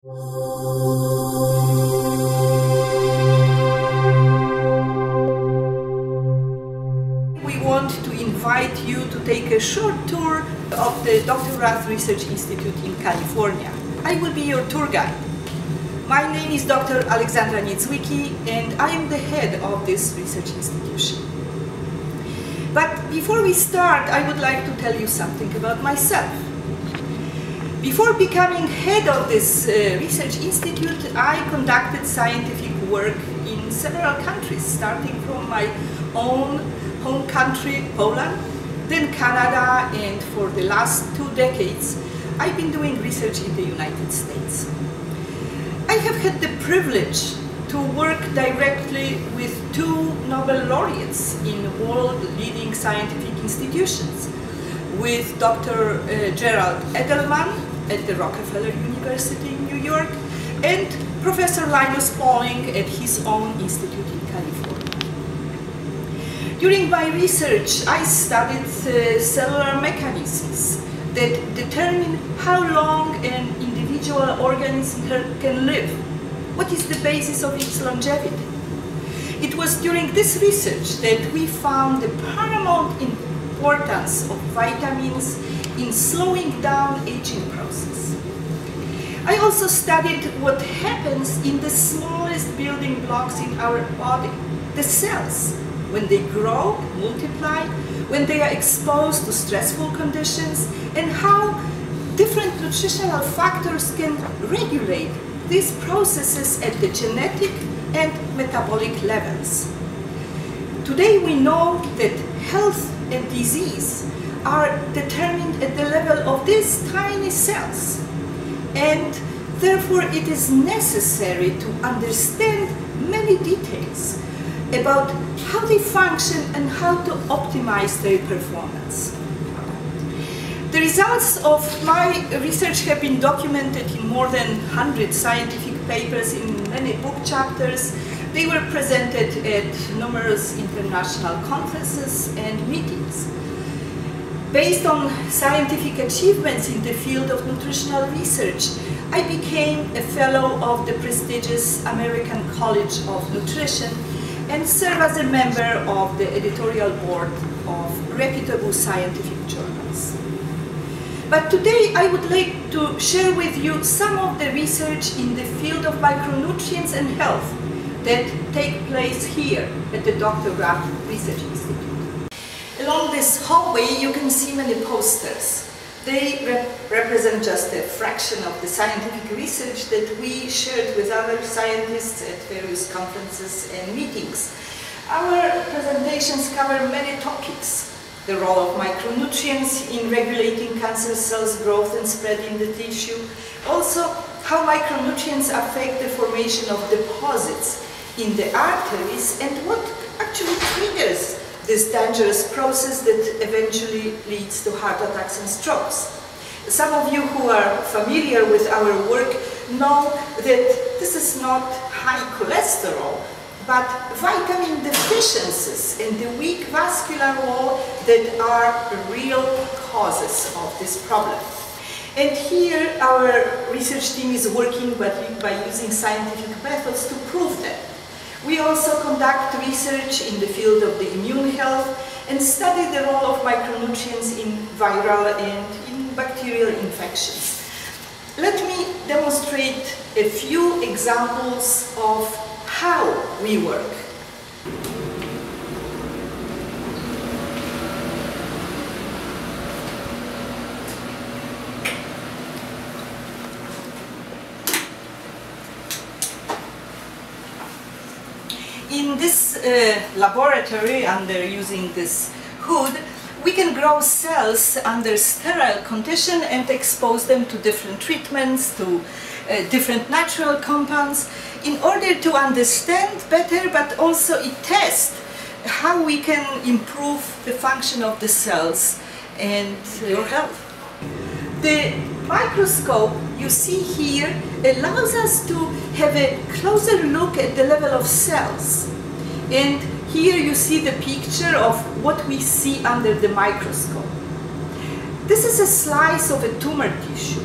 We want to invite you to take a short tour of the Dr. Rath Research Institute in California. I will be your tour guide. My name is Dr. Aleksandra Niedzwiecki and I am the head of this research institution. But before we start, I would like to tell you something about myself. Before becoming head of this research institute, I conducted scientific work in several countries, starting from my own home country, Poland, then Canada, and for the last 2 decades, I've been doing research in the United States. I have had the privilege to work directly with 2 Nobel laureates in world-leading scientific institutions, with Dr. Gerald Edelman at the Rockefeller University in New York and Professor Linus Pauling at his own institute in California. During my research, I studied cellular mechanisms that determine how long an individual organism can live. What is the basis of its longevity? It was during this research that we found the paramount importance of vitamins in slowing down aging process. I also studied what happens in the smallest building blocks in our body, the cells, when they grow, multiply, when they are exposed to stressful conditions, and how different nutritional factors can regulate these processes at the genetic and metabolic levels. Today we know that health and disease are determined at the level of these tiny cells, and therefore it is necessary to understand many details about how they function and how to optimize their performance. The results of my research have been documented in more than 100 scientific papers in many book chapters. They were presented at numerous international conferences and meetings. Based on scientific achievements in the field of nutritional research, I became a fellow of the prestigious American College of Nutrition and serve as a member of the editorial board of reputable scientific journals. But today I would like to share with you some of the research in the field of micronutrients and health that take place here at the Dr. Rath Research Institute. Along this hallway you can see many posters. They represent just a fraction of the scientific research that we shared with other scientists at various conferences and meetings. Our presentations cover many topics: the role of micronutrients in regulating cancer cells' growth and spread in the tissue, also how micronutrients affect the formation of deposits in the arteries, and what actually triggers this dangerous process that eventually leads to heart attacks and strokes. Some of you who are familiar with our work know that this is not high cholesterol, but vitamin deficiencies and the weak vascular wall that are real causes of this problem. And here our research team is working by using scientific methods to prove that. We also conduct research in the field of the immune health and study the role of micronutrients in viral and in bacterial infections. Let me demonstrate a few examples of how we work. In this laboratory, using this hood, we can grow cells under sterile condition and expose them to different treatments, to different natural compounds, in order to understand better, but also test how we can improve the function of the cells and your health. The microscope you see here allows us to have a closer look at the level of cells. And here you see the picture of what we see under the microscope. This is a slice of a tumor tissue.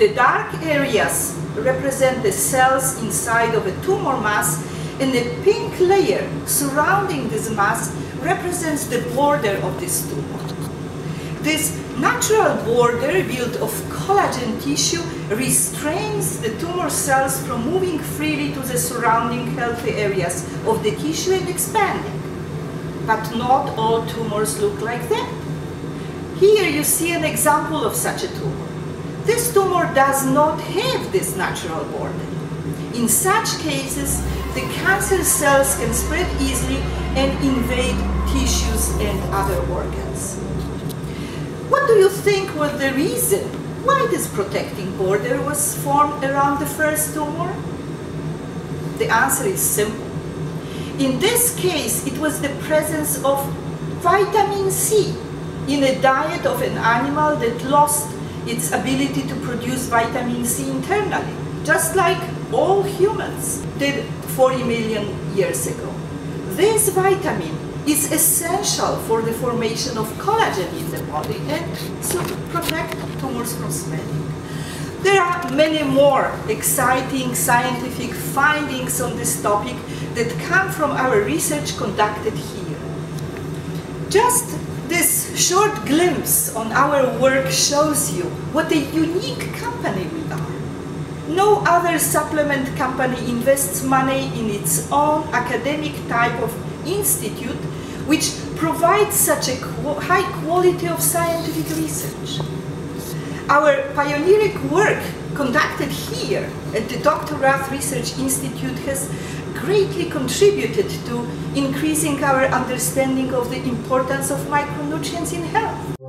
The dark areas represent the cells inside of a tumor mass, and the pink layer surrounding this mass represents the border of this tumor. This natural border built of collagen tissue restrains the tumor cells from moving freely to the surrounding healthy areas of the tissue and expanding. But not all tumors look like that. Here you see an example of such a tumor. This tumor does not have this natural border. In such cases, the cancer cells can spread easily and invade tissues and other organs. What do you think was the reason why this protecting border was formed around the first tumor? The answer is simple. In this case, it was the presence of vitamin C in a diet of an animal that lost its ability to produce vitamin C internally, just like all humans did 40 million years ago. This vitamin is essential for the formation of collagen in the body and to protect tumors from spreading. There are many more exciting scientific findings on this topic that come from our research conducted here. Just this short glimpse on our work shows you what a unique company we are. No other supplement company invests money in its own academic type of institute which provides such a high quality of scientific research. Our pioneering work conducted here at the Dr. Rath Research Institute has greatly contributed to increasing our understanding of the importance of micronutrients in health.